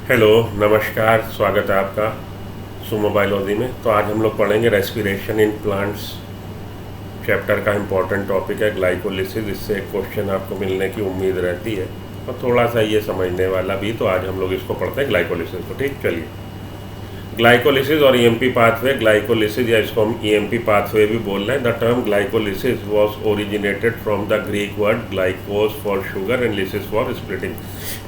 Hello, नमस्कार, स्वागत है आपका सुमो बायोलॉजी में। तो आज हम लोग पढ़ेंगे रेस्पिरेशन इन प्लांट्स। चैप्टर का इम्पोर्टेंट टॉपिक है ग्लाइकोलिसिस। इससे एक क्वेश्चन आपको मिलने की उम्मीद रहती है और थोड़ा सा ये समझने वाला भी। तो आज हम लोग इसको पढ़ते हैं ग्लाइकोलिसिस को। ठीक, चलिए। ग्लाइकोलिसिस और ईएमपी पाथवे। ग्लाइकोलिसिस या इसको हम ईएमपी पाथवे भी बोल रहे हैं। The term glycolysis was originated from the Greek word ग्लाइकोस for sugar and lysis for splitting.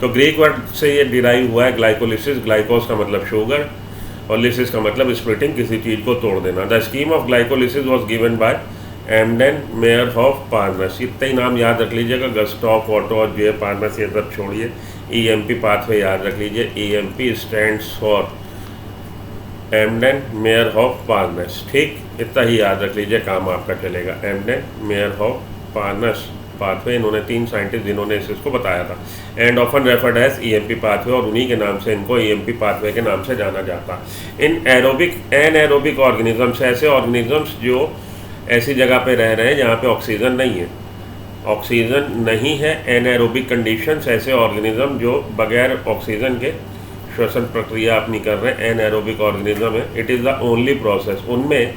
तो ग्रीक वर्ड से ये डिराइव हुआ है ग्लाइकोलिसिस। ग्लाइकोस का मतलब शुगर और लिसिस का मतलब स्प्लिटिंग, किसी चीज़ को तोड़ देना। The scheme of glycolysis was given by Embden Meyer of Parnas. इतना ही नाम याद रख लीजिएगा। गस्टॉफ, ऑटो और जे पार्नस, ये सब छोड़िए। ईएमपी पाथवे याद रख लीजिए। EMP stands for Embden Meyer of Parnas. ठीक, इतना ही याद रख लीजिए, काम आपका चलेगा। Embden Meyer of Parnas pathway, इन्होंने 3 साइंटिस्ट जिन्होंने इसको बताया था। And often referred as EMP pathway, और उन्हीं के नाम से इनको ईएमपी पाथवे के नाम से जाना जाता। इन एनाएरोबिक ऑर्गेनिजम्स, ऐसे ऑर्गेनिजम्स जो ऐसी जगह पे रह रहे हैं जहाँ पे ऑक्सीजन नहीं है, ऑक्सीजन नहीं है। एनाएरोबिक कंडीशंस, ऐसे ऑर्गेनिज्म जो बगैर ऑक्सीजन के श्वसन प्रक्रिया अपनी कर रहे हैं, एनाएरोबिक ऑर्गेनिज्म है। It is the only process, उनमें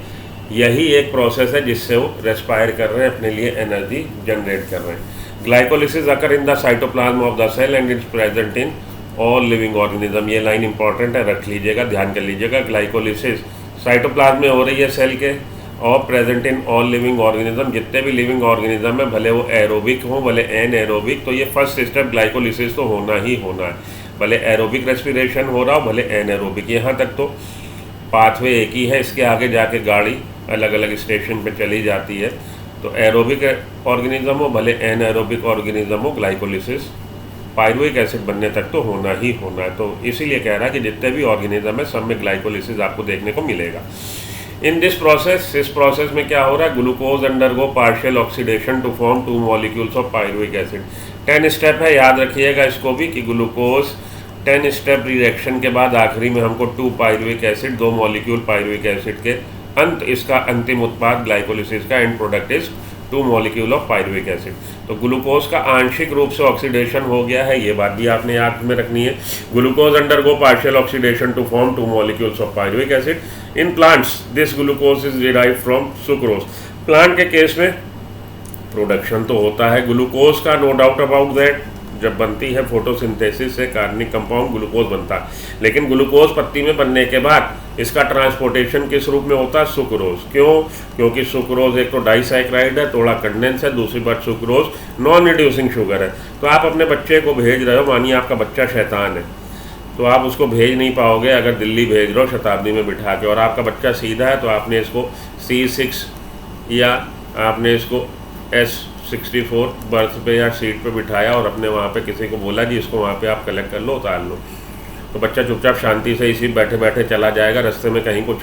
यही एक प्रोसेस है जिससे वो रेस्पायर कर रहे हैं, अपने लिए एनर्जी जनरेट कर रहे हैं। Glycolysis occur in the cytoplasm of the cell and it's present in all living organism. ये लाइन इंपॉर्टेंट है, रख लीजिएगा, ध्यान कर लीजिएगा। ग्लाइकोलिसिस साइटोप्लाज्म में हो रही है सेल के, और present in all living organism. जितने भी लिविंग ऑर्गेनिज्म है, भले वो एरोबिक हो भले एनएरोबिक, तो ये फर्स्ट स्टेप ग्लाइकोलिसिस तो होना ही होना है। भले एरोबिक रेस्पिरेशन हो रहा हो भले एनएरोबिक, यहाँ तक तो पाथवे एक ही है। इसके आगे जाके गाड़ी अलग अलग स्टेशन पे चली जाती है। तो एरोबिक ऑर्गेनिज्म हो भले एनएरोबिक ऑर्गेनिज्म हो, ग्लाइकोलिसिस पायरुविक एसिड बनने तक तो होना ही होना है। तो इसीलिए कह रहा है कि जितने भी ऑर्गेनिज्म है सब में ग्लाइकोलिसिस आपको देखने को मिलेगा। इन दिस प्रोसेस, इस प्रोसेस में क्या हो रहा है, glucose undergo partial oxidation to form 2 molecules of pyruvic acid. 10 step है, याद रखिएगा इसको भी, कि ग्लूकोज 10 स्टेप रिएक्शन के बाद आखिरी में हमको 2 pyruvic acid, 2 molecule pyruvic acid के अंत, इसका अंतिम उत्पाद ग्लाइकोलिसिस का and product is 2 molecule of pyruvic acid. तो ग्लूकोज का आंशिक रूप से ऑक्सीडेशन हो गया है, ये बात भी आपने याद में रखनी है। Glucose undergo partial oxidation to form 2 molecules of pyruvic acid. In plants this glucose is derived from sucrose. Plant के केस में प्रोडक्शन तो होता है ग्लूकोज का, नो डाउट अबाउट दैट। जब बनती है फोटोसिंथेसिस से कार्बनिक कंपाउंड ग्लूकोज बनता है, लेकिन ग्लूकोज पत्ती में बनने के बाद इसका ट्रांसपोर्टेशन किस रूप में होता है, सुक्रोज। क्यों? क्योंकि सुक्रोज एक तो डाइसैकराइड है, थोड़ा कंडेंस है, दूसरी बात सुक्रोज नॉन रिड्यूसिंग शुगर है। तो आप अपने बच्चे को भेज रहे हो, मानिए आपका बच्चा शैतान है, तो आप उसको भेज नहीं पाओगे अगर दिल्ली भेज रहे हो शताब्दी में बिठा के, और आपका बच्चा सीधा है, तो आपने इसको C6 या आपने इसको S64 बर्थ पे या सीट पे बिठाया और अपने वहाँ पे किसी को बोला जी इसको वहाँ पे आप कलेक्ट कर लो, उतार लो, तो बच्चा चुपचाप शांति से इसी बैठे बैठे चला जाएगा, रास्ते में कहीं कुछ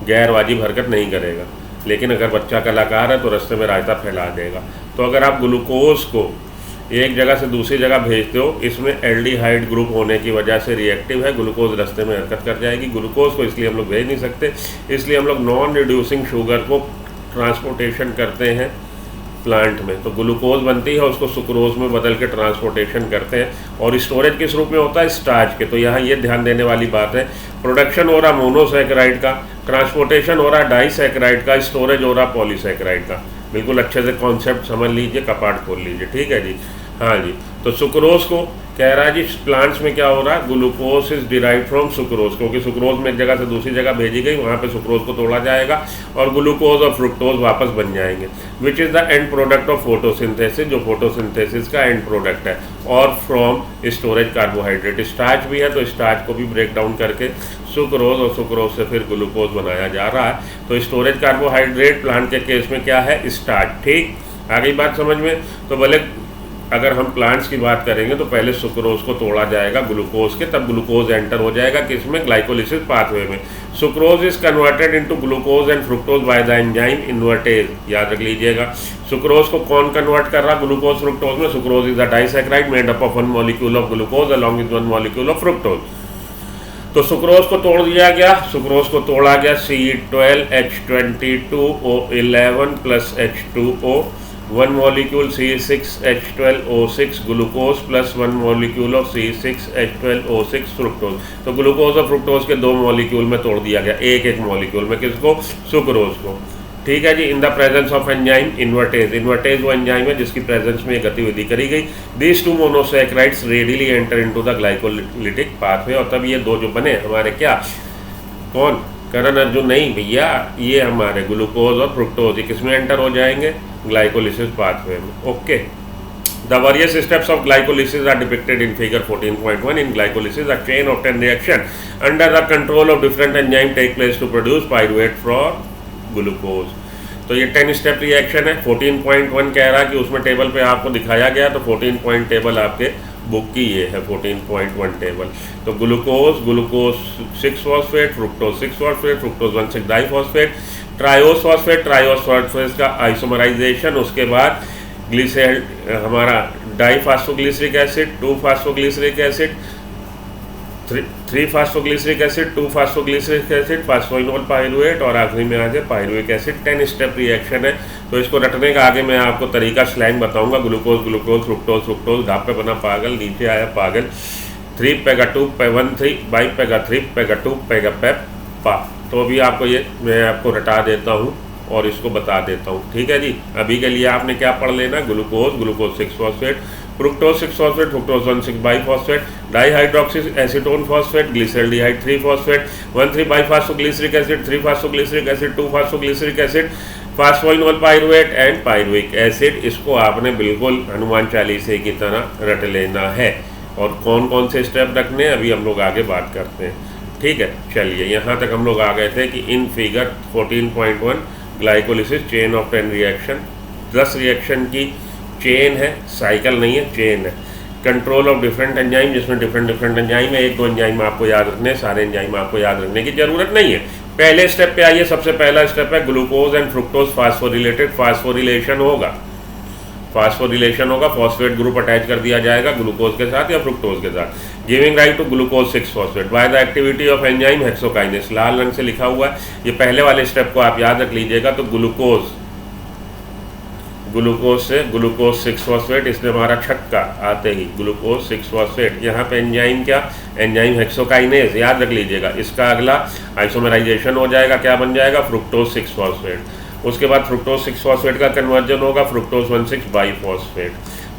गैर वाजिब हरकत नहीं करेगा। लेकिन अगर बच्चा कलाकार है तो रास्ते में रायता फैला देगा। तो अगर आप ग्लूकोज को एक जगह से दूसरी जगह भेजते हो, इसमें एल्डिहाइड ग्रुप होने की वजह से रिएक्टिव है, ग्लूकोज रास्ते में हरकत कर जाएगी। ग्लूकोज को इसलिए हम लोग भेज नहीं सकते, इसलिए हम लोग नॉन रिड्यूसिंग शुगर को ट्रांसपोर्टेशन करते हैं प्लांट में। तो ग्लूकोज बनती है, उसको सुक्रोज में बदल के ट्रांसपोर्टेशन करते हैं, और स्टोरेज किस रूप में होता है, स्टार्च के। तो यहाँ ये ध्यान देने वाली बात है, प्रोडक्शन हो रहा मोनोसैकेराइड का, ट्रांसपोर्टेशन हो रहा डाइसैकेराइड का, स्टोरेज हो रहा पॉलीसैकेराइड का। बिल्कुल अच्छे से कॉन्सेप्ट समझ लीजिए, कपाट खोल लीजिए, ठीक है जी। हाँ जी, तो सुक्रोज को कह रहा है जी प्लांट्स में क्या हो रहा है, glucose is derive from sucrose, क्योंकि सुक्रोज में एक जगह से दूसरी जगह भेजी गई, वहाँ पे सुक्रोज को तोड़ा जाएगा और ग्लूकोज और फ्रुक्टोज वापस बन जाएंगे, which is the end product of photosynthesis, जो फोटोसिंथेसिस का एंड प्रोडक्ट है। और फ्रॉम स्टोरेज कार्बोहाइड्रेट, स्टार्च भी है तो स्टार्च को भी ब्रेक डाउन करके सुक्रोज, और सुक्रोज से फिर ग्लूकोज बनाया जा रहा है। तो स्टोरेज कार्बोहाइड्रेट प्लांट के केस में क्या है, स्टार्च। ठीक, आ गई बात समझ में। तो भले अगर हम प्लांट्स की बात करेंगे तो पहले सुक्रोज को तोड़ा जाएगा ग्लूकोज के, तब ग्लूकोज एंटर हो जाएगा किसमें, ग्लाइकोलिसिस पाथवे में। Sucrose is converted into glucose and fructose bye the enzyme invertase, याद रख लीजिएगा। सुक्रोज को कौन कन्वर्ट कर रहा, ग्लूकोज फ्रुक्टोज में। Sucrose is the disaccharide made up of 1 molecule of glucose along with 1 molecule of fructose. तो सुक्रोज को तोड़ दिया गया, सुक्रोज को तोड़ा गया, C12H22O11 plus H2O 1 molecule C6H12O6 glucose plus 1 molecule of C6H12O6 fructose. तो ग्लूकोज और फ्रुक्टोज के 2 मॉलिक्यूल में तोड़ दिया गया, एक एक मॉलिक्यूल में, किसको? सुक्रोज को। ठीक है जी। In the presence of enzyme invertase, invertase वो एंजाइम है जिसकी प्रेजेंस में ये गतिविधि करी गई। These 2 monosaccharides readily enter into the glycolytic pathway, और तब ये 2 जो बने हमारे क्या, कौन? करण अर्जुन नहीं भैया, ये हमारे ग्लूकोज और फ्रुक्टोज, ये किसमें एंटर हो जाएंगे? ग्लाइकोलिसिस पाथवे में। Okay. The various steps of glycolysis are depicted in figure 14.1. In glycolysis, a chain of 10 reaction under the control of different enzyme take place to produce pyruvate from glucose. तो ये 10 step reaction है। 14.1 कह रहा है कि उसमें table पे आपको दिखाया गया, तो 14 पॉइंट टेबल आपके बुक की ये है 14.1 टेबल। तो glucose 6 phosphate, fructose 6 phosphate, fructose 1,6 diphosphate, triose phosphate का आइसोमराइजेशन, उसके बाद ग्लिसरॉल हमारा diphosphoglyceric acid, 2 phosphoglyceric acid, 3 phosphoglyceric acid, 2 phosphoglyceric acid, phosphoenol pyruvate, और आखिरी में आ जाए पाइरुविक एसिड। 10 स्टेप रिएक्शन है। तो इसको रटने का आगे मैं आपको तरीका स्लैंग बताऊंगा। ग्लूकोज फ्रुक्टोज ढाप पे बना पागल, नीचे आया पागल, 3 पेगा 2 पे 1 3 बाई पेगा 3 पेगा 2 पेगा पेप पा। तो अभी आपको ये मैं आपको रटा देता हूँ और इसको बता देता हूँ। ठीक है जी। अभी के लिए आपने क्या पढ़ लेना? Glucose 6 phosphate, fructose 6 phosphate, fructose 1,6 biphosphate, dihydroxy acetone phosphate, glyceraldehyde 3 phosphate, 1,3 biphosphoglyceric acid, 3 phosphoglyceric acid, 2 phosphoglyceric acid, phosphoenol pyruvate and pyruvic acid. इसको आपने बिल्कुल हनुमान चालीसे की तरह रट लेना है। और कौन कौन से स्टेप रखने हैं अभी हम लोग आगे बात करते हैं। ठीक है, चलिए यहाँ तक हम लोग आ गए थे कि in figure 14.1 glycolysis chain of 10 reaction, 10 reaction की चेन है, साइकिल नहीं है, चेन है। कंट्रोल ऑफ डिफरेंट एंजाइम, जिसमें डिफरेंट एंजाइम है। 1-2 एंजाइम आपको याद रखने, सारे एंजाइम आपको याद रखने की जरूरत नहीं है। पहले स्टेप पे आइए। सबसे पहला स्टेप है ग्लूकोज एंड फ्रुक्टोज फास्फोरिलेटेड, फास्फोरिलेशन होगा। फॉस्फेट ग्रुप अटैच कर दिया जाएगा ग्लूकोज के साथ या फ्रुक्टोज के साथ, giving right to glucose 6 phosphate by the activity of enzyme hexokinase. लाल रंग से लिखा हुआ है, ये पहले वाले स्टेप को आप याद रख लीजिएगा। तो ग्लूकोज से ग्लूकोज 6 फॉस्फेट, इसने हमारा छक्का आते ही ग्लूकोज 6 फॉस्फेट। यहाँ पे एंजाइम क्या? एंजाइम हेक्सोकाइनेस, याद रख लीजिएगा। इसका अगला आइसोमराइजेशन हो जाएगा, क्या बन जाएगा? Fructose 6 phosphate. उसके बाद फ्रुक्टोज 6 फॉस्फेट का कन्वर्जन होगा फ्रुक्टोज 1,6 बाइफॉस्फेट।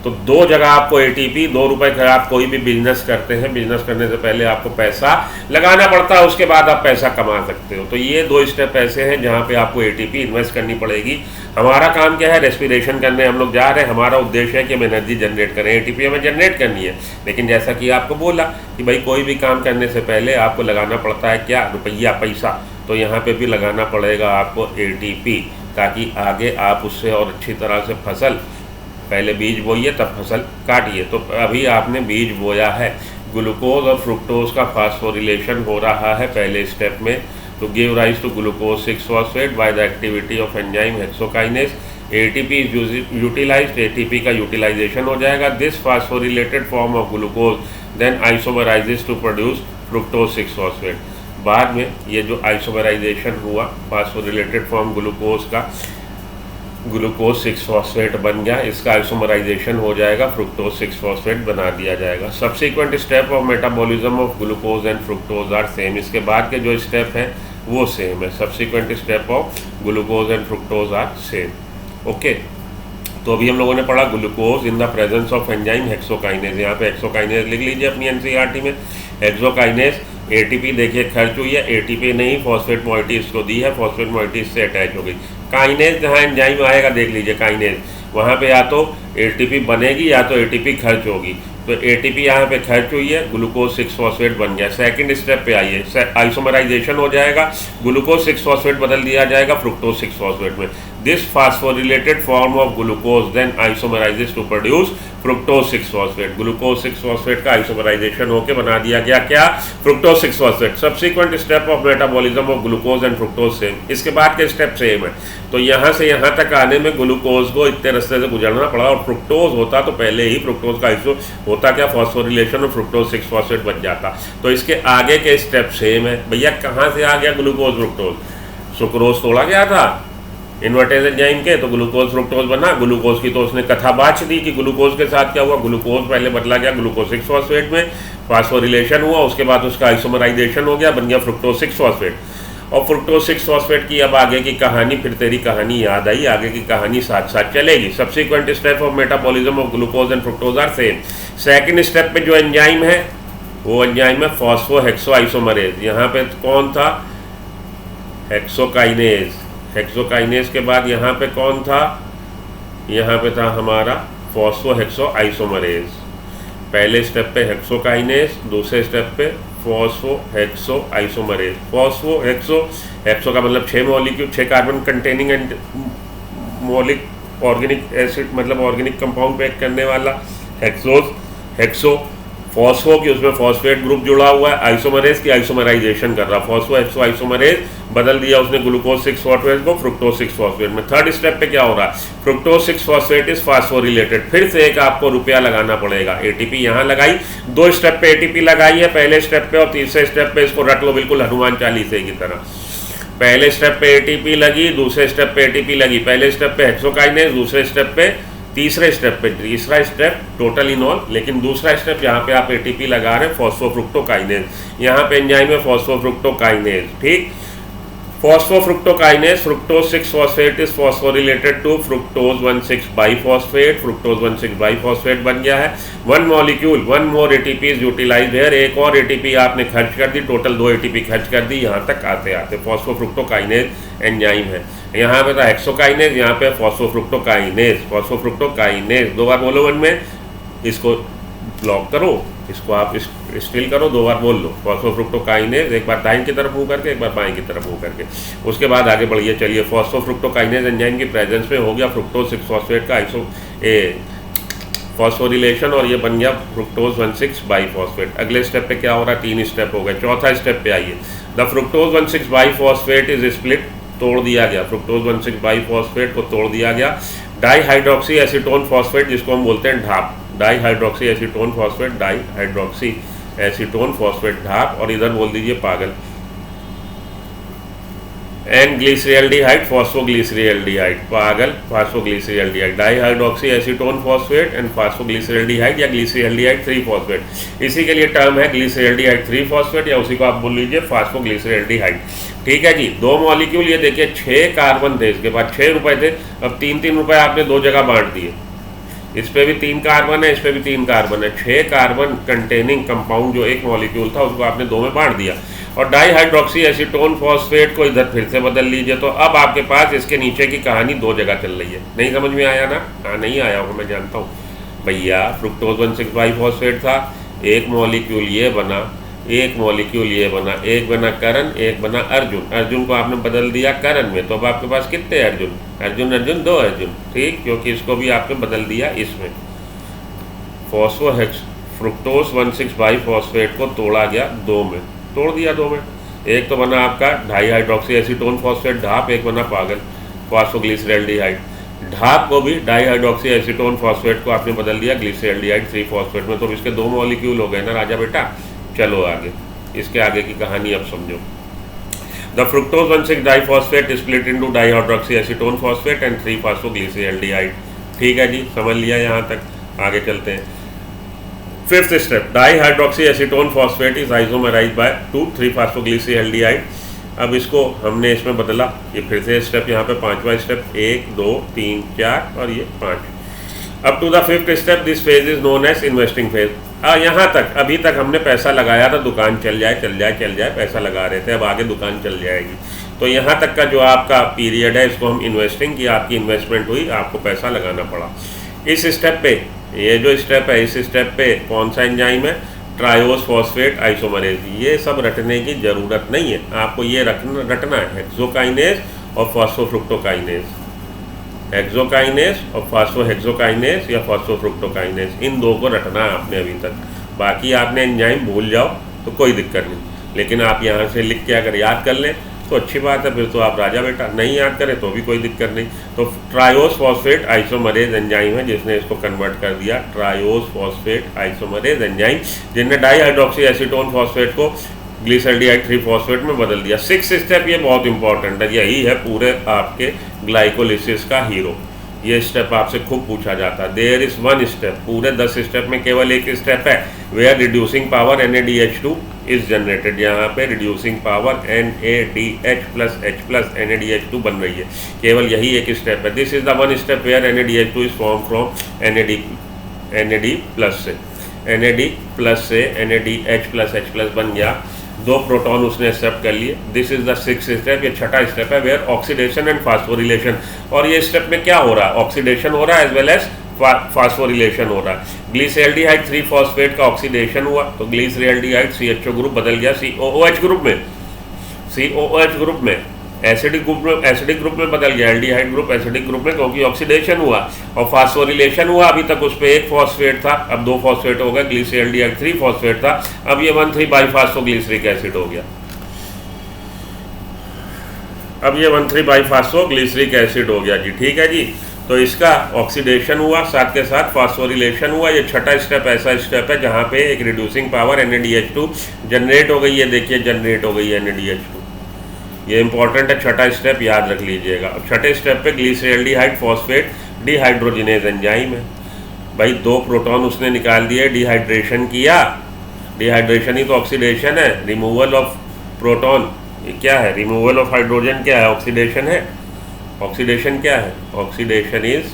तो 2 जगह आपको एटीपी, 2 रुपए का आप कोई भी बिजनेस करते हैं, बिजनेस करने से पहले आपको पैसा लगाना पड़ता है, उसके बाद आप पैसा कमा सकते हो। तो ये 2 स्टेप ऐसे हैं जहाँ पे आपको एटीपी इन्वेस्ट करनी पड़ेगी। हमारा काम क्या है? रेस्पिरेशन करने हम लोग जा रहे हैं। हमारा उद्देश्य है कि हम एनर्जी जनरेट करें, एटीपी हमें जनरेट करनी है। लेकिन जैसा कि आपको बोला कि भाई कोई भी काम करने से पहले आपको लगाना पड़ता है क्या? रुपया, पैसा। तो यहाँ पे भी लगाना पड़ेगा आपको एटीपी, ताकि आगे आप उससे और अच्छी तरह से फसल, पहले बीज बोइए तब फसल काटिए। तो अभी आपने बीज बोया है। ग्लूकोज और फ्रुक्टोज का फास्फोरिलेशन हो रहा है पहले स्टेप में, तो give rise to glucose 6 phosphate by the activity of enzyme hexokinase. ATP is utilized, ATP का यूटिलाइजेशन हो जाएगा। This phosphorylated form of glucose then isomerizes to produce fructose 6 phosphate. बाद में ये जो आइसोमराइजेशन हुआ फास्फोरिलेटेड फॉर्म ग्लूकोज का, glucose 6 phosphate बन गया, इसका आइसोमराइजेशन हो जाएगा, फ्रुक्टोज 6 फॉस्फेट बना दिया जाएगा। Subsequent step of metabolism of glucose and fructose are same. इसके बाद के जो स्टेप हैं वो सेम है। Subsequent step of glucose and fructose are same. Okay, तो अभी हम लोगों ने पढ़ा glucose in the presence of enzyme hexokinase. यहाँ पे हेक्सोकाइनेज लिख लीजिए अपनी एनसीईआरटी में। हेक्सोकाइनेज एटीपी देखिए खर्च हुई है, एटीपी नहीं फॉस्फेट मोइटी इसको दी है, फॉस्फेट मोइटी इससे अटैच हो गई। काइनेज जहाँ एंजाइम आएगा देख लीजिए काइनेज, वहाँ पे या तो एटीपी बनेगी या तो एटीपी खर्च होगी। तो एटीपी यहाँ पे खर्च हुई है, ग्लूकोज 6 फॉस्फेट बन गया। सेकंड स्टेप पे आइए, आइसोमराइजेशन हो जाएगा, ग्लूकोज 6 फॉस्फेट बदल दिया जाएगा फ्रुक्टोज 6 फॉस्फेट में। This phosphorylated form of glucose then isomerizes to produce fructose 6 phosphate. Glucose 6 phosphate का आइसोमराइजेशन होकर बना दिया गया क्या? Fructose 6 phosphate. Subsequent step of metabolism of glucose and fructose same. इसके बाद के स्टेप सेम है। तो यहाँ से यहाँ तक आने में ग्लूकोज को इतने रास्ते से गुजरना पड़ा, और फ्रुक्टोज होता तो पहले ही फ्रुक्टोज का आइसो होता क्या? फॉस्फोरिलेशन और फ्रुक्टोज 6 फॉस्फेट बन जाता। तो इसके आगे के स्टेप सेम है। भैया कहाँ से आ गया ग्लूकोज फ्रुक्टोज? सुक्रोज तोड़ा गया था, इन्वर्टेज एंजाइम के, तो ग्लूकोज फ्रुक्टोज बना। ग्लूकोज की तो उसने कथा बाँच दी कि ग्लूकोज के साथ क्या हुआ, ग्लूकोज पहले बदला गया ग्लूकोज 6 फॉस्फेट में, फास्फोरिलेशन हुआ, उसके बाद उसका आइसोमराइजेशन हो गया, बन गया फ्रुक्टोज 6 फॉस्फेट। और फ्रुक्टोज 6 फॉस्फेट की अब आगे की कहानी, फिर तेरी कहानी याद आई, आगे की कहानी साथ साथ चलेगी। Subsequent step of metabolism of glucose and fructose are same. Second step पे जो एंजाइम है वो एंजाइम है फॉस्फोहेक्सो आइसोमरेज। यहाँ पे कौन था, हेक्सोकाइनेज। हेक्सोकाइनेज के बाद यहाँ पे कौन था, यहाँ पे था हमारा फॉस्फोहेक्सो आइसोमरेज। पहले स्टेप पे हेक्सोकाइनेज, दूसरे स्टेप पे फॉस्फोहेक्सो आइसोमरेज। हेक्सो का मतलब 6 molecule, 6 carbon containing and malic organic acid, मतलब ऑर्गेनिक कंपाउंड पैक करने वाला हेक्सो। फॉस्फो की उसमें फॉस्फेट ग्रुप जुड़ा हुआ है, आइसोमरेज की आइसोमराइजेशन कर रहा। फॉस्फोहेक्सो आइसोमरेज बदल दिया उसने ग्लूकोज 6 फॉस्फेट को फ्रुक्टोज 6 फॉस्फेट में। थर्ड स्टेप पे क्या हो रहा है, फ्रुक्टोज 6 फॉस्फेट इज फास्फोरिलेटेड। फिर से एक आपको रुपया लगाना पड़ेगा, एटीपी यहाँ लगाई, 2 स्टेप पे एटीपी लगाई है, पहले स्टेप पे और तीसरे स्टेप पे। इसको रट लो बिल्कुल हनुमान चालीसे की तरह। पहले स्टेप पे एटीपी लगी, दूसरे स्टेप पे एटीपी लगी, पहले स्टेप पे हेक्सोकाइनेज, दूसरे स्टेप पे, तीसरे स्टेप पे, तीसरा स्टेप टोटल इनॉल, लेकिन दूसरा स्टेप जहाँ पे आप एटीपी लगा रहे हैं फॉस्फोफ्रुक्टोकाइनेज। यहाँ पे एंजाइम है फॉस्फोफ्रुक्टोकाइनेज, ठीक। Phosphofructokinase, fructose 6 phosphate is phosphorylated to fructose 1,6 biphosphate. Fructose 1,6 biphosphate बन गया है। 1 molecule 1 more ATP is utilized here. एक और एटीपी आपने खर्च कर दी, टोटल 2 एटीपी खर्च कर दी। यहाँ तक आते आते फॉस्फोफ्रुक्टोकाइनेज एंजाइम है। यहाँ पे था हेक्सोकाइनेज, यहाँ पे फॉस्फोफ्रुक्टोकाइनेज। फॉस्फोफ्रुक्टोकाइनेज 2 बार बोलो मन में, इसको ब्लॉक करो, इसको आप स्टिल करो, 2 बार बोल लो फॉस्फोफ्रुक्टोकाइनेज। एक बार दाईं की तरफ मुंह करके, एक बार बाएं की तरफ मुंह करके। उसके बाद आगे बढ़िए चलिए। फॉस्फोफ्रुक्टोकाइनेज एंजाइम की प्रेजेंस में हो गया फ्रुक्टोज 6 फॉस्फेट का फॉस्फोरिलेशन, और ये बन गया फ्रुक्टोज 1,6 बाइफॉस्फेट। अगले स्टेप पे क्या हो रहा है, 3 स्टेप हो गए। चौथा स्टेप पे आइए। The fructose 1,6 biphosphate is split, तोड़ दिया गया। फ्रुक्टोज 1,6 बाइफॉस्फेट को तोड़ दिया गया। डाईहाइड्रोक्सी एसीटोन फॉस्फेट, जिसको हम बोलते हैं ढाप, dihydroxy acetone phosphate, dihydroxy acetone phosphate ढाप, और इधर बोल दीजिए पागल। एन ग्लिसरॉल्डिहाइड, फॉस्फोग्लिसरॉल्डिहाइड, पागल, फॉस्फोग्लिसरॉल्डिहाइड, डाईहाइड्रोक्सी एसीटोन फॉस्फेट एंड फॉस्फोग्लिसरॉल्डिहाइड या ग्लिसरॉल्डिहाइड 3 फॉस्फेट। इसी के लिए टर्म है ग्लिसरॉल्डिहाइड 3 फॉस्फेट, या उसी को आप बोल लीजिए फॉस्फोग्लिसरॉल्डिहाइड। ठीक है जी। 2 मॉलिक्यूल, ये देखिए 6 कार्बन थे, इसके बाद 6 रुपए थे, अब 3-3 रुपए आपने 2 जगह बांट दिए। इस पे भी 3 कार्बन है, इस पे भी 3 कार्बन है। 6 कार्बन कंटेनिंग कंपाउंड जो एक मॉलिक्यूल था उसको आपने 2 में बांट दिया। और डाईहाइड्रोक्सी एसीटोन फॉस्फेट को इधर फिर से बदल लीजिए, तो अब आपके पास इसके नीचे की कहानी 2 जगह चल रही है। नहीं समझ में आया ना? हाँ, नहीं आया होगा, मैं जानता हूँ भैया। फ्रुक्टोज 1,6 बाइफॉस्फेट था, एक मॉलिक्यूल ये बना, एक मॉलिक्यूल ये बना, एक बना करण, एक बना अर्जुन। अर्जुन को आपने बदल दिया करण में, तो अब आपके पास कितने अर्जुन? अर्जुन अर्जुन 2 अर्जुन, ठीक, क्योंकि इसको भी आपने बदल दिया इसमें। फ्रुक्टोज 1,6 बाइफॉस्फेट को तोड़ा गया 2 में, तोड़ दिया 2 में। एक तो बना आपका डाईहाइड्रोक्सी एसीटोन फॉस्फेट ढाप, एक बना पागल फॉस्फोग्लिसरॉल्डिहाइड। ढाप को भी डाईहाइड्रोक्सी एसीटोन फॉस्फेट को आपने बदल दिया ग्लिसरॉल्डिहाइड 3 फॉस्फेट में, तो इसके 2 मॉलिक्यूल हो गए ना राजा बेटा। चलो आगे, इसके आगे की कहानी अब समझो। The fructose 1,6 diphosphate split into dihydroxy acetone phosphate and 3 फॉस्फोग्लिसरॉल्डिहाइड। ठीक है जी, समझ लिया यहाँ तक, आगे चलते हैं। 5th step, dihydroxy acetone phosphate is isomerized by 2,3 phosphoglyceraldehyde. अब इसको हमने इसमें बदला, ये फिर से स्टेप, यहाँ पे 5वां स्टेप, 1 2 3 4 और ये 5। अब to the 5th step, this phase is known as investing phase. यहाँ तक, अभी तक हमने पैसा लगाया था, दुकान चल जाए चल जाए चल जाए, पैसा लगा रहे थे, अब आगे दुकान चल जाएगी। तो यहाँ तक का जो आपका पीरियड है, इसको हम इन्वेस्टिंग की, आपकी इन्वेस्टमेंट हुई, आपको पैसा लगाना पड़ा। इस स्टेप पे, ये जो स्टेप है, इस स्टेप पे कौन सा एंजाइम है? Triose phosphate isomerase. ये सब रटने की ज़रूरत नहीं है, आपको ये रटना है हेक्सोकाइनेज और फॉस्फोफ्रुक्टोकाइनेज, हेक्सोकाइनेज और फॉस्फोहेक्सोकाइनेज या फॉस्फोफ्रुक्टोकाइनेज, इन 2 को रटना है आपने अभी तक। बाकी आपने एंजाइम भूल जाओ तो कोई दिक्कत नहीं, लेकिन आप यहाँ से लिख के अगर याद कर लें तो अच्छी बात है, फिर तो आप राजा बेटा। नहीं याद करें तो भी कोई दिक्कत नहीं। तो ट्रायोस फॉस्फेट आइसोमरेज एंजाइम है जिसने इसको कन्वर्ट कर दिया, ट्रायोस फॉस्फेट आइसोमरेज एंजाइम, जिसने डाईहाइड्रोक्सी एसीटोन फॉस्फेट को ग्लिसरॉल्डिहाइड 3 फॉस्फेट में बदल दिया। 6 स्टेप ये बहुत इंपॉर्टेंट है, यही है पूरे आपके ग्लाइकोलिसिस का हीरो। ये स्टेप आपसे खूब पूछा जाता है। देयर इज वन स्टेप, पूरे 10 स्टेप में केवल एक स्टेप है where reducing power NaDH2 is generated. यहाँ पे reducing power NaDH plus H plus NaDH2 बन रही है, केवल यही एक स्टेप है। This is the one step where NaDH2 is form from NAD plus से NaDH प्लस H प्लस बन गया, 2 प्रोटॉन उसने एक्सेप्ट कर लिए। This is the 6th step, ये छठा स्टेप है वेयर ऑक्सीडेशन एंड फास्फोरिलेशन। और ये स्टेप में क्या हो रहा है, ऑक्सीडेशन हो रहा है एज वेल एज फास्फोरिलेशन हो रहा है। ग्लिसरॉल्डिहाइड 3 फॉस्फेट का ऑक्सीडेशन हुआ तो ग्लिसरॉल्डिहाइड CHO ग्रुप बदल गया COOH ग्रुप में, एसिडिक ग्रुप में बदल गया, एल्डिहाइड ग्रुप एसिडिक ग्रुप में, क्योंकि ऑक्सीडेशन हुआ। और फास्फोरिलेशन हुआ, अभी तक उस पर 1 फॉस्फेट था, अब 2 फॉस्फेट हो गया, ग्लिसरॉल्डिहाइड 3 फॉस्फेट था, अब ये 1,3-बाईफास्फोग्लिसरिक एसिड हो गया। अब ये 1,3-बाईफास्फोग्लिसरिक एसिड हो गया जी, ठीक है जी। तो इसका ऑक्सीडेशन हुआ, साथ के साथ फास्फोरिलेशन हुआ। ये छठा स्टेप ऐसा स्टेप है जहाँ पे एक रिड्यूसिंग पावर NaDH2 जनरेट हो गई है। देखिए जनरेट हो गई है NaDH2, ये इंपॉर्टेंट है, छठा स्टेप याद रख लीजिएगा। अब छठे स्टेप पे ग्लिसरॉल्डिहाइड फॉस्फेट डिहाइड्रोजिनेज एंजाइम है। भाई 2 प्रोटॉन उसने निकाल दिए, डिहाइड्रेशन किया, डिहाइड्रेशन ही तो ऑक्सीडेशन है, रिमूवल ऑफ प्रोटॉन क्या है, रिमूवल ऑफ हाइड्रोजन क्या है, ऑक्सीडेशन है। ऑक्सीडेशन क्या है, oxidation is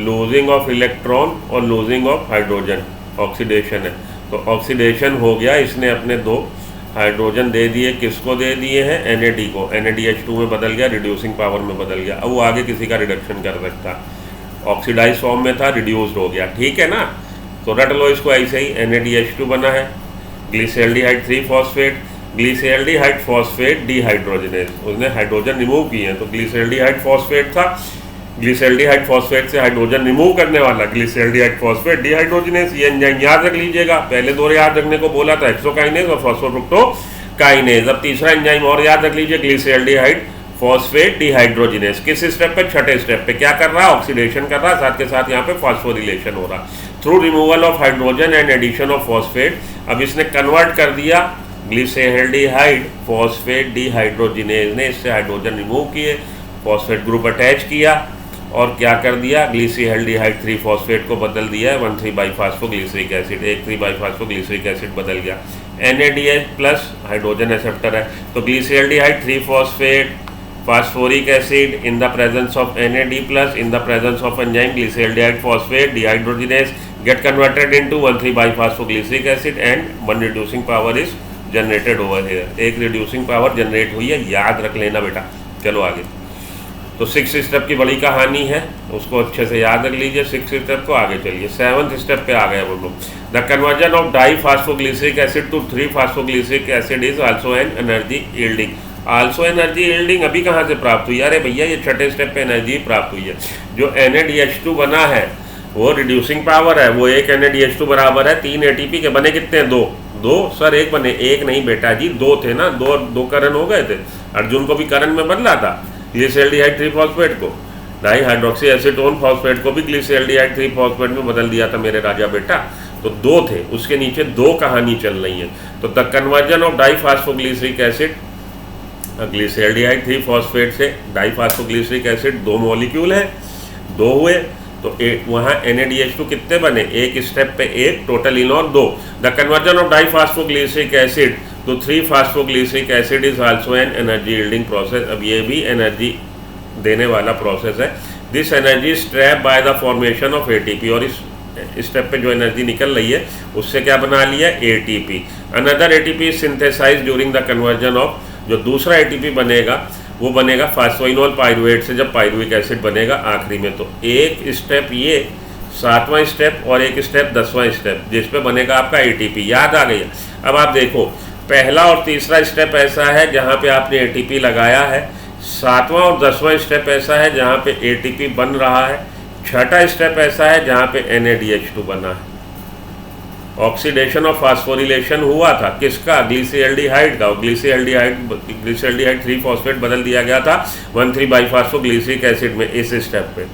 losing of electron और लूजिंग ऑफ हाइड्रोजन, ऑक्सीडेशन है। तो ऑक्सीडेशन हो गया, इसने अपने 2 हाइड्रोजन दे दिए, किसको दे दिए हैं, NAD को, NaDH2 में बदल गया, रिड्यूसिंग पावर में बदल गया। अब वो आगे किसी का रिडक्शन कर सकता, ऑक्सीडाइज फॉर्म में था, रिड्यूस्ड हो गया, ठीक है ना। तो रट लो इसको ऐसे ही, NaDH2 बना है, glyceraldehyde 3 phosphate, glyceraldehyde phosphate dehydrogenase, उसने हाइड्रोजन रिमूव किए हैं। तो ग्लिसरॉल्डिहाइड फॉस्फेट था, ग्लिसरॉल्डिहाइड फॉस्फेट से हाइड्रोजन रिमूव करने वाला ग्लिसरॉल्डिहाइड फॉस्फेट डिहाइड्रोजिनेज। ये एंजाइम याद रख लीजिएगा, पहले 2 याद रखने को बोला था, हेक्सोकाइनेज और फॉस्फोफ्रुक्टोकाइनेज। अब तीसरा एंजाइम और याद रख लीजिए, ग्लिसरॉल्डिहाइड फॉस्फेट डिहाइड्रोजिनेज। किस स्टेप पे, छठे स्टेप पे। क्या कर रहा है, ऑक्सीडेशन कर रहा है, साथ के साथ यहाँ पे फास्फोरिलेशन हो रहा through removal of hydrogen and addition of phosphate. अब इसने कन्वर्ट कर दिया ग्लिसरॉल्डिहाइड फॉस्फेट डिहाइड्रोजिनेज ने, इससे हाइड्रोजन रिमूव किए, फॉस्फेट ग्रुप अटैच किया और क्या कर दिया, ग्लिसरॉल्डिहाइड 3 फॉस्फेट को बदल दिया है 1,3-बाईफास्फोग्लिसरिक एसिड, 1,3-बाईफास्फोग्लिसरिक एसिड बदल गया। NaDH प्लस हाइड्रोजन एक्सेप्टर है, तो glyceraldehyde 3 phosphate phosphoric acid in the presence of NAD plus in the presence of enzyme glyceraldehyde phosphate dehydrogenase get converted into 1,3-biphosphoglyceric acid and one reducing power is generated over here। एक reducing power generate हुई है, याद रख लेना बेटा। चलो आगे, तो 6 स्टेप की बड़ी कहानी है, उसको अच्छे से याद रख लीजिए 6 स्टेप को। आगे चलिए 7th स्टेप पे आ गए हम लोग। The conversion of diphosphoglyceric acid to three phosphoglyceric acid is also an energy yielding. Also energy yielding अभी कहाँ से प्राप्त हुई, अरे भैया ये छठे स्टेप पे एनर्जी प्राप्त हुई है। जो NaDH2 बना है वो रिड्यूसिंग पावर है, वो एक NaDH2 बराबर है 3 ATP के। बने कितने हैं, 2 सर, एक बने, एक नहीं बेटा जी, 2 थे ना, 2 करण हो गए थे। अर्जुन को भी करण में बदला था, ग्लिसरॉल्डिहाइड 3 फॉस्फेट को, डाई हाइड्रोक्सी एसीटोन फॉस्फेट को भी ग्लिसरॉल्डिहाइड 3 फॉस्फेट में बदल दिया था मेरे राजा बेटा। तो 2 थे, उसके नीचे 2 कहानी चल रही है। तो the conversion of diphosphoglyceric acid, glyceraldehyde 3 phosphate से डाईफॉस्फोग्लिसरिक एसिड 2 मॉलिक्यूल है, 2 हुए, तो वहाँ NaDH2 कितने बने, एक स्टेप पे 1, टोटल इन और 2। The conversion of diphosphoglyceric acid to three phosphoglyceric acid is also an energy yielding process. अब ये भी एनर्जी देने वाला प्रोसेस है। This energy is trap by the formation of ATP, और इस स्टेप पे जो एनर्जी निकल रही है उससे क्या बना लिया, ATP। Another ATP is synthesize during the conversion of, जो दूसरा ATP बनेगा वो बनेगा फास्फोइनोल पाइरुवेट से, जब पाइरुविक एसिड बनेगा आखिरी में। तो एक स्टेप ये 7वां स्टेप और एक स्टेप 10वां स्टेप, जिस पे बनेगा आपका ATP। याद आ गया। अब आप देखो, पहला और तीसरा स्टेप ऐसा है जहाँ पे आपने ATP लगाया है, 7वां और 10वां स्टेप ऐसा है जहाँ पे ATP बन रहा है, छठा स्टेप ऐसा है जहाँ पे NaDH2 बना है। ऑक्सीडेशन और फास्फोरिलेशन हुआ था किसका, ग्लिसरॉल्डिहाइड का। ग्लिसरॉल्डिहाइड 3 फॉस्फेट बदल दिया गया था 1,3-बाईफॉस्फोग्लिसरिक एसिड में इस स्टेप पे।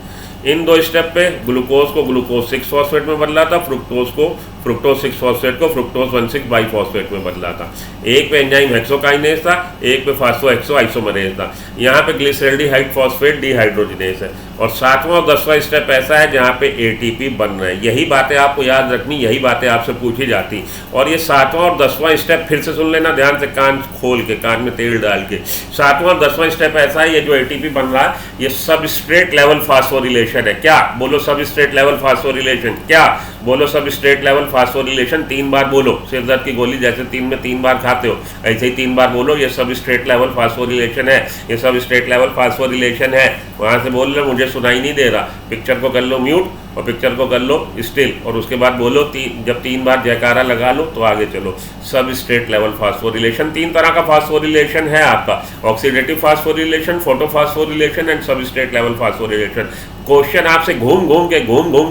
इन 2 स्टेप पे ग्लूकोज को ग्लूकोज 6 फॉस्फेट में बदला था, फ्रुक्टोज को फ्रुक्टोज 6 फॉस्फेट को फ्रुक्टोज 1,6 बाई फॉस्फेट में बदला था। एक पे एंजाइम हेक्सोकाइनेज था, एक पे फास्फोहेक्सो आइसोमरेज था। यहाँ पे ग्लिसरॉल्डिहाइड फॉस्फेट डिहाइड्रोजिनेज है। और 7वां और 10वां स्टेप ऐसा है जहाँ पे एटीपी बन रहा है। यही बातें आपको याद रखनी, यही बातें आपसे पूछी जाती। और ये 7वां और 10वां स्टेप फिर से सुन लेना ध्यान से, कान खोल के, कान में तेल डाल के। 7वां और 10वां स्टेप ऐसा है, ये जो एटीपी बन रहा है ये सबस्ट्रेट लेवल फास्फोरिलेशन है। क्या बोलो? Substrate level phosphorylation. क्या बोलो? Substrate level phosphorylation. 3 बार बोलो, सिर दर्द की गोली जैसे 3 में 3 बार खाते हो ऐसे ही 3 बार बोलो, ये सबस्ट्रेट लेवल फास्फोरिलेशन है, ये सबस्ट्रेट लेवल फास्फोरिलेशन है। वहां से बोल रहे मुझे सुनाई नहीं दे रहा, पिक्चर को कर लो म्यूट और पिक्चर को कर लो स्टिल और उसके बाद बोलो जब 3 बार जयकारा लगा लो तो आगे चलो। सबस्ट्रेट लेवल फास्फोरिलेशन 3 तरह का फास्फोरिलेशन है आपका, oxidative phosphorylation, photophosphorylation and substrate level phosphorylation. Question आपसे घूम घूम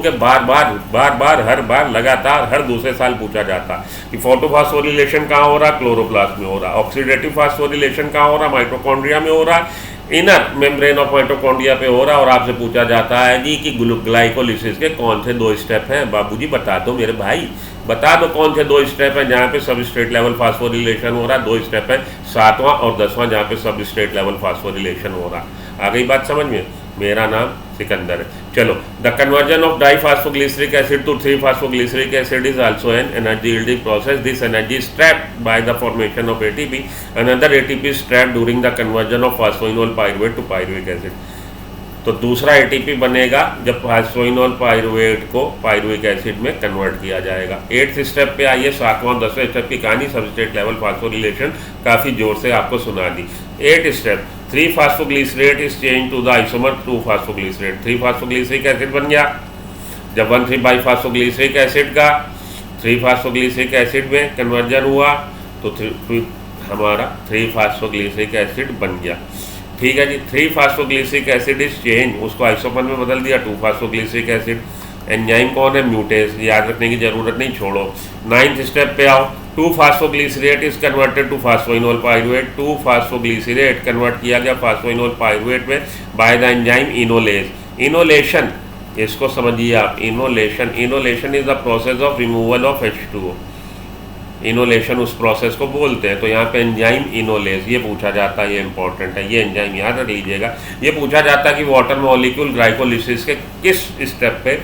के बार बार हर बार लगातार हर दूसरे साल पूछा जाता कि फोटोफास्फोरिलेशन कहाँ हो रहा? क्लोरोप्लास्ट में हो रहा। ऑक्सीडेटिव फास्फोरिलेशन कहाँ हो रहा? माइटोकॉन्ड्रिया में हो रहा, इनर मेम्ब्रेन ऑफ माइटोकॉन्ड्रिया पे हो रहा। और आपसे पूछा जाता है जी कि ग्लाइकोलिसिस के कौन से 2 स्टेप हैं? बाबूजी बता दो मेरे भाई, बता दो कौन से 2 स्टेप हैं जहाँ पे सबस्ट्रेट लेवल फास्फोरिलेशन हो रहा। 2 स्टेप है, 7वां और 10वां, जहाँ पे सबस्ट्रेट लेवल फास्फोरिलेशन हो रहा। आ गई बात समझ में? मेरा नाम सिकंदर है। चलो, the conversion of diphosphoglyceric acid to 3-phosphoglyceric acid is also an energy yielding process. This energy is trapped by the formation of ATP. Another ATP is trapped during the conversion of phosphoenol pyruvate to pyruvic acid. तो दूसरा ATP बनेगा जब phosphoenol pyruvate को pyruvic acid में convert किया जाएगा। 8th step पे आइए, 7वां और 10वें स्टेप की कहानी सबस्ट्रेट लेवल फास्फोरिलेशन काफ़ी जोर से आपको सुना दी। 8th step, 3-phosphoglycerate is change to the isomer 2-phosphoglycerate। 3-phosphoglyceric acid बन गया। जब 1,3-biphosphoglyceric एसिड का 3-phosphoglyceric एसिड में कन्वर्जन हुआ तो हमारा 3-phosphoglyceric एसिड बन गया। ठीक है जी। 3-phosphoglyceric एसिड इज चेंज, उसको आइसोमर में बदल दिया 2-phosphoglyceric एसिड। एंजाइम कौन है? म्यूटेज, याद रखने की जरूरत नहीं, छोड़ो। 9th स्टेप पे आओ, 2-phosphoglycerate is converted to phosphoenol pyruvate. 2-phosphoglycerate convert किया गया फास्फोइनोल पाइरुवेट में by the enzyme enolase. Enolation इसको समझिए आप, enolation is the process of removal of H2O। Enolation उस प्रोसेस को बोलते हैं। तो यहाँ पे एंजाइम इनोलेज ये पूछा जाता है, ये इंपॉर्टेंट है, ये एंजाइम याद रख लीजिएगा। ये पूछा जाता है कि वाटर मॉलिक्यूल ग्लाइकोलिसिस के किस स्टेप पे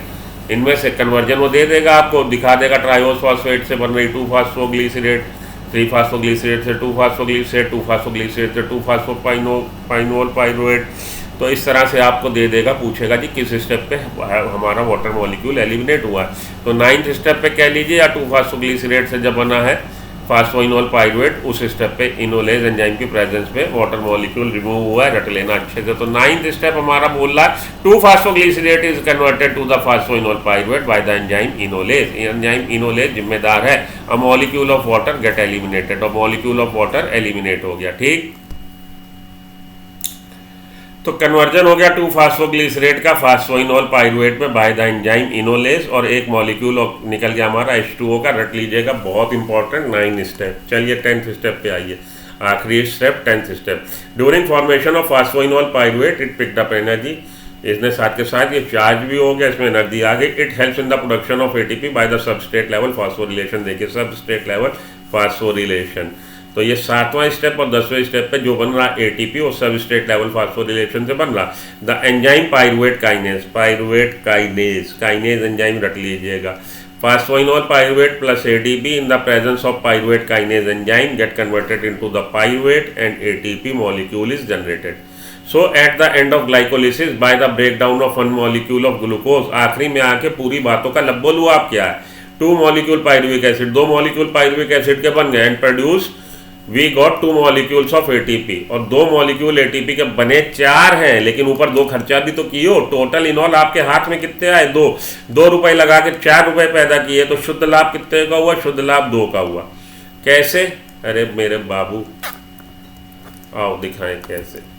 इनमें से कन्वर्जन वो दे देगा, आपको दिखा देगा। ट्रायोस फॉस्फेट से बन रही 2-phosphoglycerate, 3-phosphoglycerate से 2-phosphoglycerate, 2-phosphoglycerate से 2-phosphopinol पाइरुवेट। तो इस तरह से आपको दे देगा, पूछेगा जी किस स्टेप पे हमारा वाटर मॉलिक्यूल एलिमिनेट हुआ है। तो 9th स्टेप पे कह लीजिए, या 2-phosphoglycerate से जब बना है फास्फोइनोल पाइरुवेट, उस स्टेप पे इनोलेज एंजाइम की प्रेजेंस में वाटर मॉलिक्यूल रिमूव हुआ है, रट लेना अच्छे से। तो 9th स्टेप हमारा बोल रहा है 2-phosphoglycerate is converted to the phosphoenol pyruvate by the enzyme enolase. Enzyme enolase जिम्मेदार है, a molecule of water get eliminated, और मॉलिक्यूल ऑफ वाटर एलिमिनेट हो गया। ठीक, तो कन्वर्जन हो गया 2-phosphoglycerate का फास्फोइनोल पाइरुवेट में बाय द एंजाइम इनोलेज, और एक मॉलिक्यूल निकल गया हमारा H2O का, रट लीजिएगा, बहुत इंपॉर्टेंट 9 स्टेप। चलिए 10th स्टेप पे आइए, आखिरी step 10th step. During formation of phosphoenol pyruvate it picked up energy. इसने साथ के साथ ये चार्ज भी हो गया, इसमें एनर्जी आ गई। It helps in the production of ATP by the substrate level phosphorylation. देखिए सबस्ट्रेट लेवल फास्फोरिलेशन, तो ये 7वां स्टेप और 10वें स्टेप पे जो बन रहा ATP और सबस्ट्रेट लेवल फास्फोरिलेशन से बन रहा। The enzyme pyruvate kinase enzyme रट लीजिएगा। Phosphoenol pyruvate plus ATP in the presence of pyruvate kinase enzyme get converted into the pyruvate and ATP molecule is generated. So at the end of glycolysis by the breakdown of 1 molecule of glucose, आखिरी में आके पूरी बातों का लब्बो लुआब क्या है? 2 molecule pyruvic acid, 2 molecule pyruvic acid के बन गए and produce we got 2 molecules of ATP, और 2 मॉलिक्यूल ATP के बने 4 हैं, लेकिन ऊपर 2 खर्चा भी तो किए। टोटल इनऑल आपके हाथ में कितने आए? 2 रुपए लगा के 4 रुपए पैदा किए, तो शुद्ध लाभ कितने का हुआ? शुद्ध लाभ 2 का हुआ। कैसे? अरे मेरे बाबू आओ दिखाएं कैसे।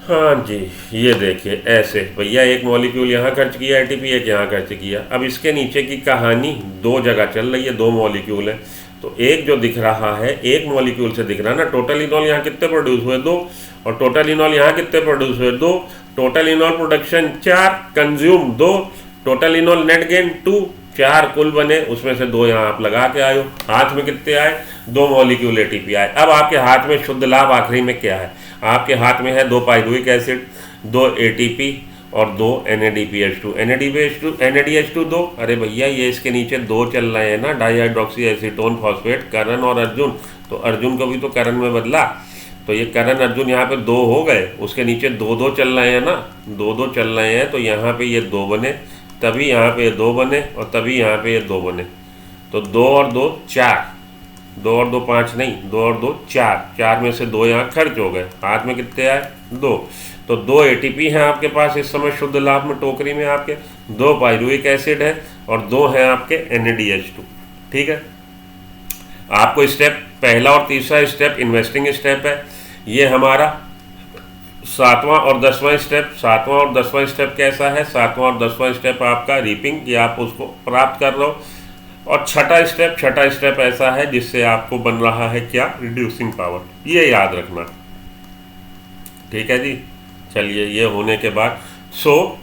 हाँ जी, ये देखिए ऐसे, भैया एक मॉलिक्यूल यहाँ खर्च किया ATP, एक यहाँ खर्च किया। अब इसके नीचे की कहानी 2 जगह चल रही है, 2 मॉलिक्यूल है। तो एक जो दिख रहा है, एक मॉलिक्यूल से दिख रहा है ना, टोटल इनऑल यहाँ कितने प्रोड्यूस हुए? 2, और टोटल इनॉल यहाँ कितने प्रोड्यूस हुए? 2। Total इनॉल production 4, consume 2, total इनॉल net gain 2, 4 कुल बने, उसमें से 2 यहाँ आप लगा के आए हो। हाथ में कितने आए? 2 मॉलिक्यूल एटीपी आए। अब आपके हाथ में शुद्ध लाभ आखिरी में क्या है? आपके हाथ में है 2 पाइरुविक एसिड, 2 एटीपी और 2 NADPH2। NADH2 2, अरे भैया ये इसके नीचे 2 चल रहे हैं ना, डाईहाइड्रोक्सी एसीटोन फॉस्फेट, करण और अर्जुन, तो अर्जुन को भी तो करण में बदला, तो ये करण अर्जुन यहाँ पे 2 हो गए, उसके नीचे 2 चल रहे हैं ना, 2 चल रहे हैं, तो यहाँ पे ये 2 बने, तभी यहाँ पे ये 2 बने और तभी यहाँ पे ये 2 बने, तो 2 और 2 4, 2 और 2 5 नहीं, 2 और 2 4, 4 में से 2 यहाँ खर्च हो गए। हाथ में कितने आए? 2। तो 2 एटीपी हैं आपके पास इस समय शुद्ध लाभ में टोकरी में आपके, 2 पाइरुविक एसिड है और 2 हैं आपके NADH2। ठीक है, आपको स्टेप पहला और तीसरा स्टेप इन्वेस्टिंग स्टेप है, ये हमारा 7वां और 10वां स्टेप। 7वां और 10वां स्टेप कैसा है? 7वां और 10वां स्टेप आपका रीपिंग, कि आप उसको प्राप्त कर रहे हो, और छठा स्टेप ऐसा है जिससे आपको बन रहा है क्या? रिड्यूसिंग पावर, ये याद रखना। ठीक है जी, चलिए ये होने के बाद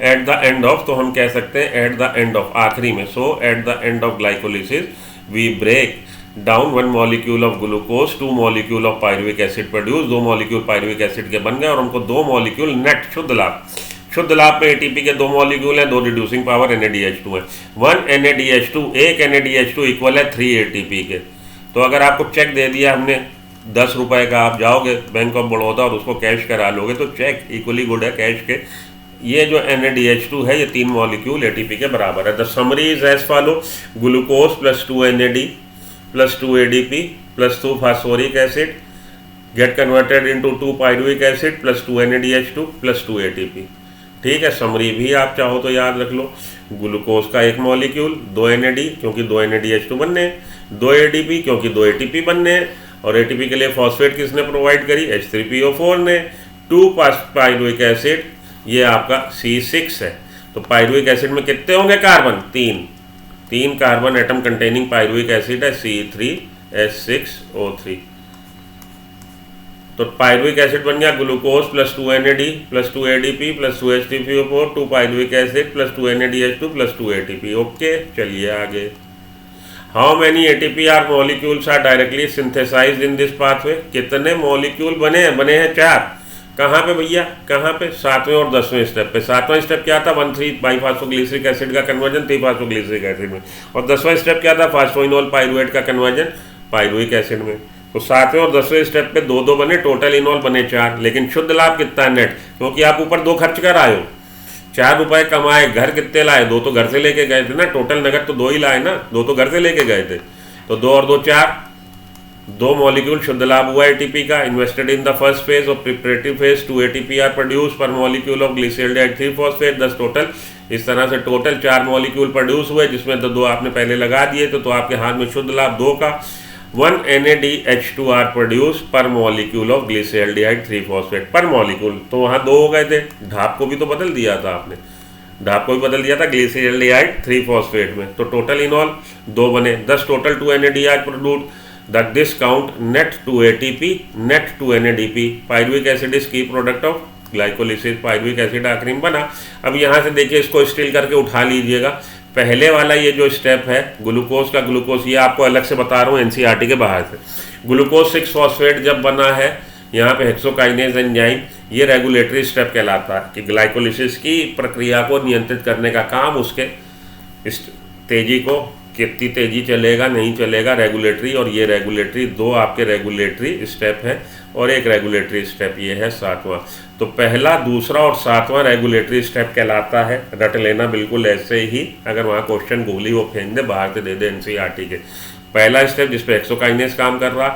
एट द एंड ऑफ, तो हम कह सकते हैं एट द एंड ऑफ, आखिरी में, at the end of glycolysis we break down 1 molecule of glucose, 2 molecule of pyruvic acid produce, 2 molecule pyruvic acid के बन गए और हमको 2 मॉलिक्यूल नेट शुद्ध लाभ में एटीपी के 2 मॉलिक्यूल हैं, 2 रिड्यूसिंग पावर NADH2 है, 1 NADH2, एक NADH2 इक्वल है 3 एटीपी के। तो अगर आपको चेक दे दिया हमने 10 रुपए का, आप जाओगे बैंक ऑफ बड़ौदा और उसको कैश करा लोगे, तो चेक इक्वली गुड है कैश के। ये जो NADH2 है ये 3 मॉलिक्यूल एटीपी के बराबर है। The summary is as follow: glucose plus 2 NAD plus 2 ADP plus 2 phosphoric acid get converted into 2 pyruvic acid plus 2 NADH2 plus 2 ATP। ठीक है, समरी भी आप चाहो तो याद रख लो। ग्लूकोज का 1 मॉलिक्यूल, 2 NAD क्योंकि 2 NADH2 बनने, 2 ADP क्योंकि 2 ATP बनने, और ATP के लिए फॉस्फेट किसने प्रोवाइड करी? H3PO4 ने। 2 पाइरुविक एसिड, ये आपका C6 है। तो पाइरुविक एसिड में कितने होंगे carbon? 3 carbon atom containing pyruvic acid है, C3H6O3। तो पाइरुविक एसिड बन गया glucose plus 2 NAD plus 2 ADP plus 2 H3PO4, 2 pyruvic acid plus 2 NADH2 plus 2 ATP। Okay, चलिए आगे। How many ATP are molecules are directly synthesised in this pathway? कितने molecule बने हैं 4। कहाँ पे भैया? कहाँ पे? 7वें और 10वें स्टेप पे। 7वां स्टेप क्या था? 1,3-बाईफास्फोग्लिसरिक एसिड का कन्वर्जन 3-फास्फोग्लिसरिक एसिड में, और 10वां स्टेप क्या था? फास्फोइनोल पाइरुवेट का कन्वर्जन पाइरुविक एसिड में। तो 7वें और 10वें स्टेप पे 2-2 बने, टोटल इनॉल बने 4। लेकिन शुद्ध लाभ कितना है नेट? क्योंकि आप ऊपर 2 खर्च कर आए हो, 4 रुपए कमाए, घर कितने लाए? 2 तो घर से लेके गए थे ना, टोटल नगद तो 2 ही लाए ना, 2 तो घर से लेके गए थे। तो 2 और 2 4, 2 मॉलिक्यूल शुद्ध लाभ हुआ एटीपी का। Invested in the first phase of preparatory phase 2 ATP are produce per molecule of glyceraldehyde three phosphate, 10 total. इस तरह से टोटल 4 मॉलिक्यूल प्रोड्यूस हुए, जिसमें 2 आपने पहले लगा दिए, तो आपके हाथ में शुद्ध लाभ 2 का। 1 NADH2 are produce per molecule of glyceraldehyde 3-फॉस्फेट पर मॉलिक्यूल। तो वहाँ 2 हो गए थे, ढाप को भी तो बदल दिया था आपने, ढाप को भी बदल दिया था ग्लिसरॉल्डिहाइड 3-फॉस्फेट में। तो टोटल इनॉल 2 बने, 10 total 2 NAD are produce. That this count net 2 ATP, net 2 NADP. Pyruvic acid is key product of glycolysis, pyruvic acid आखिरी में बना। अब यहाँ से देखिए, इसको स्टिल करके उठा लीजिएगा। पहले वाला ये जो स्टेप है ग्लूकोज का, ग्लूकोज ये आपको अलग से बता रहा हूँ NCERT के बाहर से। ग्लूकोज 6-फॉस्फेट जब बना है, यहाँ पे हेक्सोकाइनेज एंजाइम, ये रेगुलेटरी स्टेप कहलाता है कि ग्लाइकोलिसिस की प्रक्रिया को नियंत्रित करने का काम, उसके तेजी को, कितनी तेजी चलेगा नहीं चलेगा, रेगुलेटरी। और ये रेगुलेटरी 2 आपके रेगुलेटरी स्टेप है और एक रेगुलेटरी स्टेप ये है 7वां। तो पहला, दूसरा और 7वां रेगुलेटरी स्टेप कहलाता है। रट लेना बिल्कुल ऐसे ही, अगर वहाँ क्वेश्चन गोली वो फेंक दे, बाहर से दे दे NCERT के। पहला स्टेप जिसपे हेक्सोकाइनेज काम कर रहा,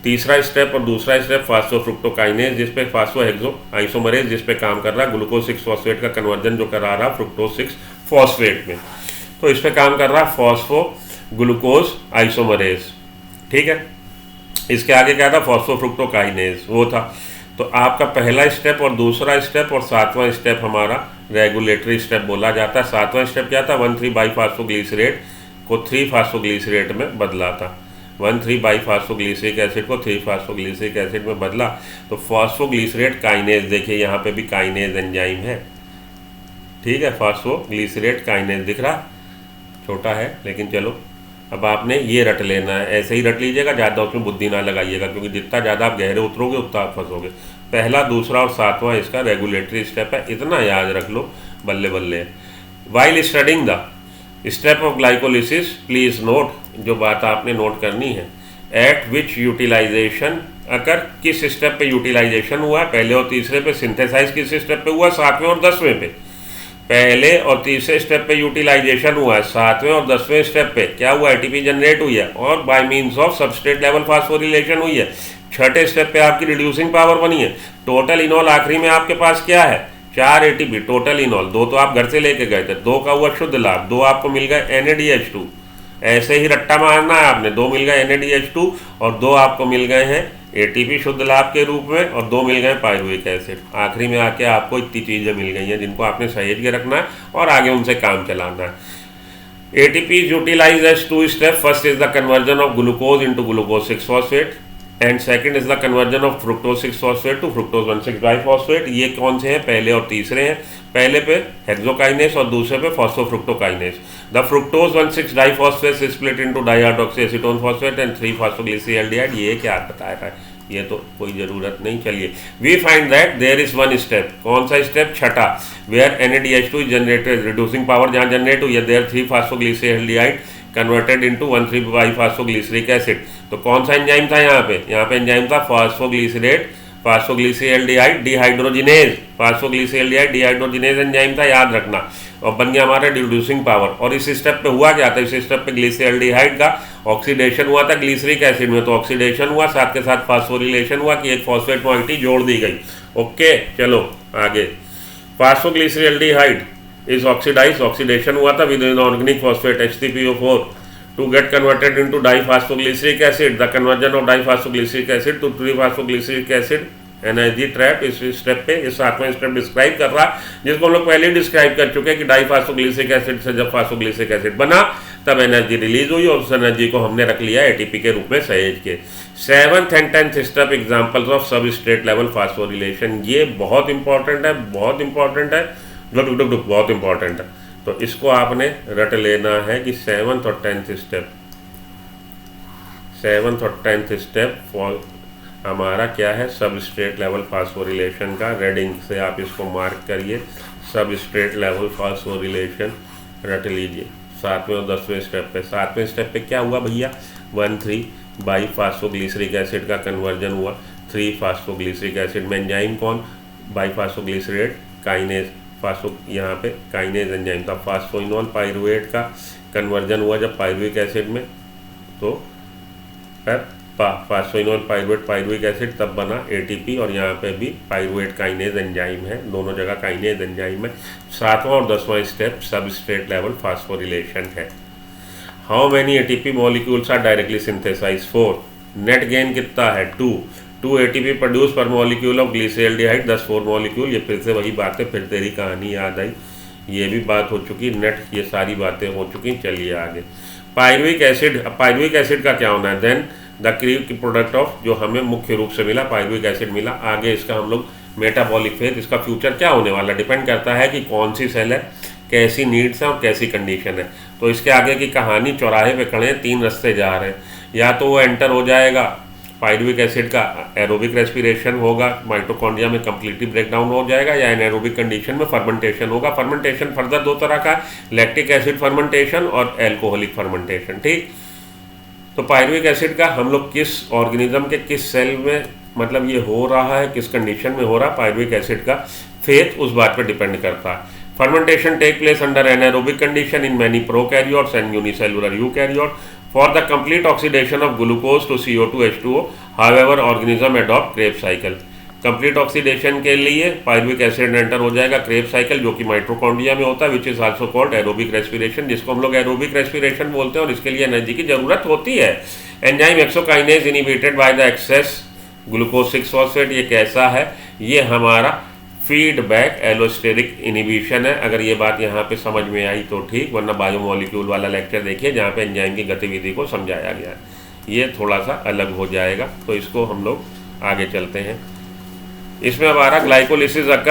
तीसरा स्टेप और दूसरा स्टेप फास्फोफ्रुक्टोकाइनेज जिसपे फास्फोहेक्सो आइसोमरेज जिसपे काम कर रहा, ग्लूकोज 6-फॉस्फेट का कन्वर्जन जो करा रहा फ्रुक्टोज 6-फॉस्फेट में, तो इस पे काम कर रहा फॉस्फो ग्लूकोज आइसोमरेज। ठीक है, इसके आगे क्या था? फॉस्फोफ्रुक्टोकाइनेज वो था। तो आपका पहला स्टेप और दूसरा स्टेप और 7वां स्टेप हमारा रेगुलेटरी स्टेप बोला जाता है। 7वां स्टेप क्या था? 1,3-बाईफास्फोग्लिसरेट को 3-फास्फोग्लिसरेट में बदला था। 1,3 बाईफॉस्फोग्लिसरिक एसिड को 3 फास्फोग्लिसरिक एसिड में बदला तो फॉस्फोग्लिसरेट काइनेज, देखिए यहाँ पे भी काइनेज एंजाइम है, ठीक है, फॉस्फोग्लिसरेट काइनेज दिख रहा, छोटा है लेकिन चलो। अब आपने ये रट लेना है, ऐसे ही रट लीजिएगा, ज़्यादा उसमें बुद्धि ना लगाइएगा, क्योंकि जितना ज़्यादा आप गहरे उतरोगे उतना आप फंसोगे। पहला, दूसरा और सातवां इसका रेगुलेटरी स्टेप है, इतना याद रख लो, बल्ले बल्ले। While studying the step of glycolysis please note, जो बात आपने नोट करनी है, एट विच यूटिलाइजेशन अगर किस स्टेप पे यूटिलाइजेशन हुआ, पहले और तीसरे पे, सिंथेसाइज किस स्टेप पे हुआ, 7वें और 10वें पे। पहले और तीसरे स्टेप पे यूटिलाइजेशन हुआ है, 7वें और 10वें स्टेप पे क्या हुआ, एटीपी जनरेट हुई है और by means of substrate level phosphorylation हुई है। 6ठे स्टेप पे आपकी रिड्यूसिंग पावर बनी है। टोटल इनॉल आखिरी में आपके पास क्या है, 4 एटीपी टोटल इनॉल, 2 तो आप घर से लेके गए थे, 2 का हुआ शुद्ध लाभ, 2 आपको मिल गए NaDH2, ऐसे ही रट्टा मारना है आपने, 2 मिल गए NaDH2 और 2 आपको मिल गए हैं एटीपी शुद्ध लाभ के रूप में और 2 मिल गए पायरुविक एसिड। आखिरी में आके आपको इतनी चीज़ें मिल गई हैं जिनको आपने सहेज के रखना है और आगे उनसे काम चलाना है। ATP is utilise as 2 step, first is the conversion of glucose into glucose 6 phosphate and second is the conversion of fructose 6 phosphate to fructose 1,6 biphosphate. ये कौन से हैं, पहले और तीसरे हैं। पहले पे हेक्सोकाइनेस और दूसरे पे phosphofructokinase. The fructose 1,6 diphosphate split into dihydroxy acetone phosphate and 3 phosphoglyceraldehyde. ये क्या बताया है, ये तो कोई ज़रूरत नहीं। चलिए, we find that there is one step, कौन सा स्टेप, छठा, where NaDH2 is generated, reducing power जहाँ जनरेट हुई है, there 3 phosphoglyceraldehyde converted into 1,3 biphosphoglyceric acid. तो कौन सा एंजाइम था यहाँ पे एंजाइम था phosphoglycerate dehydrogenase, phosphoglyceraldehyde dehydrogenase enzyme था, याद रखना, और बन गया हमारा रिड्यूसिंग पावर। और इस स्टेप पे हुआ क्या था, इस स्टेप पे ग्लिसरॉल्डिहाइड का ऑक्सीडेशन हुआ था ग्लिसरिक एसिड में, तो ऑक्सीडेशन हुआ, साथ के साथ फास्फोरिलेशन हुआ कि एक फॉस्फेट मॉइटी जोड़ दी गई। ओके, चलो आगे। फास्फोग्लिसरॉल्डिहाइड is oxidized, oxidation हुआ था with inorganic phosphate H3PO4 to get converted into diphosphoglyceric acid. The conversion of diphosphoglyceric acid to 3-phosphoglyceric acid energy trap इस स्टेप पे, इस 7वें स्टेप डिस्क्राइब कर रहा, जिसको हम लोग पहले ही डिस्क्राइब कर चुके हैं कि डाईफॉस्फोग्लिसरिक एसिड से जब फास्फोग्लिसरिक एसिड बना तब एनर्जी रिलीज हुई और उस एनर्जी को हमने रख लिया एटीपी के रूप में सहेज के। 7th and 10th step examples of substrate level phosphorylation, ये बहुत इंपॉर्टेंट है, बहुत इंपॉर्टेंट है, बहुत इंपॉर्टेंट है। तो इसको आपने रट लेना है कि 7th और 10th स्टेप, 7th और 10th स्टेप हमारा क्या है, सबस्ट्रेट लेवल फास्फोरिलेशन का। रेडिंग से आप इसको मार्क करिए, सबस्ट्रेट लेवल फास्फोरिलेशन रट लीजिए 7वें और 10वें स्टेप पे। 7वें स्टेप पे क्या हुआ भैया, 1,3 बाईफॉस्फोग्लिसरिक एसिड का कन्वर्जन हुआ 3 फास्फोग्लिसरिक एसिड में। एंजाइम कौन, बाईफॉस्फोग्लिसरेट काइनेज, फास्फो यहाँ पे काइनेज एंजाइम था। फास्फोइनोल पाइरुवेट का कन्वर्जन हुआ जब पाइरुविक एसिड में, तो फास्फोइनोल पाइरुवेट पाइरुविक एसिड तब बना एटीपी, और यहाँ पे भी पाइरुवेट काइनेज एंजाइम है, दोनों जगह काइनेज एंजाइम है। 7वां और 10वां स्टेप सबस्ट्रेट लेवल फास्फोरिलेशन है। How many ATP molecules are directly synthesise, 4। Net gain कितना है, 2 ATP produce per molecule of glyceraldehyde, 10 4 molecule. ये फिर से वही बात है, फिर तेरी कहानी याद आई, ये भी बात हो चुकी, नेट ये सारी बातें हो चुकी। चलिए आगे, पाइरुविक एसिड। अब पाइरुविक एसिड का क्या होना है, देन द क्रीव की प्रोडक्ट ऑफ, जो हमें मुख्य रूप से मिला पाइरुविक एसिड मिला। आगे इसका हम लोग मेटाबॉलिक फेज, इसका फ्यूचर क्या होने वाला, डिपेंड करता है कि कौन सी सेल है, कैसी नीड्स है और कैसी कंडीशन है। तो इसके आगे की कहानी, चौराहे पे खड़े हैं, 3 रास्ते जा रहे हैं, या तो वो एंटर हो जाएगा पाइरुविक एसिड का, एरोबिक रेस्पिरेशन होगा, माइटोकॉन्ड्रिया में कंप्लीटली ब्रेकडाउन हो जाएगा, या एनारोबिक कंडीशन में फर्मेंटेशन होगा। फर्मेंटेशन फर्दर 2 तरह का, लैक्टिक एसिड फर्मेंटेशन और एल्कोहलिक फर्मेंटेशन, ठीक। तो पाइरुविक एसिड का हम लोग किस ऑर्गेनिज्म के किस सेल में, मतलब ये हो रहा है, किस कंडीशन में हो रहा है पाइरुविक एसिड का फेज, उस बात पर डिपेंड करता है। Fermentation take place under anaerobic condition in many prokaryotes and unicellular eukaryote for the complete oxidation of glucose to CO2 H2O. However, organism adopt Krebs cycle. Complete oxidation के लिए pyruvic acid enter हो जाएगा Krebs cycle, जो कि mitochondria में होता है, which is also called aerobic respiration, जिसको हम लोग एरोबिक रेस्पिरेशन बोलते हैं, और इसके लिए एनर्जी की जरूरत होती है। Enzyme hexokinase inhibited by the excess glucose 6 phosphate, ये कैसा है, ये हमारा फीडबैक एलोस्टेरिक इनिबिशन है। अगर ये बात यहाँ पे समझ में आई तो ठीक, वरना बायोमोलिक्यूल वाला लेक्चर देखिए जहाँ पे एंजाइम की गतिविधि को समझाया गया है। ये थोड़ा सा अलग हो जाएगा। तो इसको हम लोग आगे चलते हैं। इसमें हमारा ग्लाइकोलिसिस अकर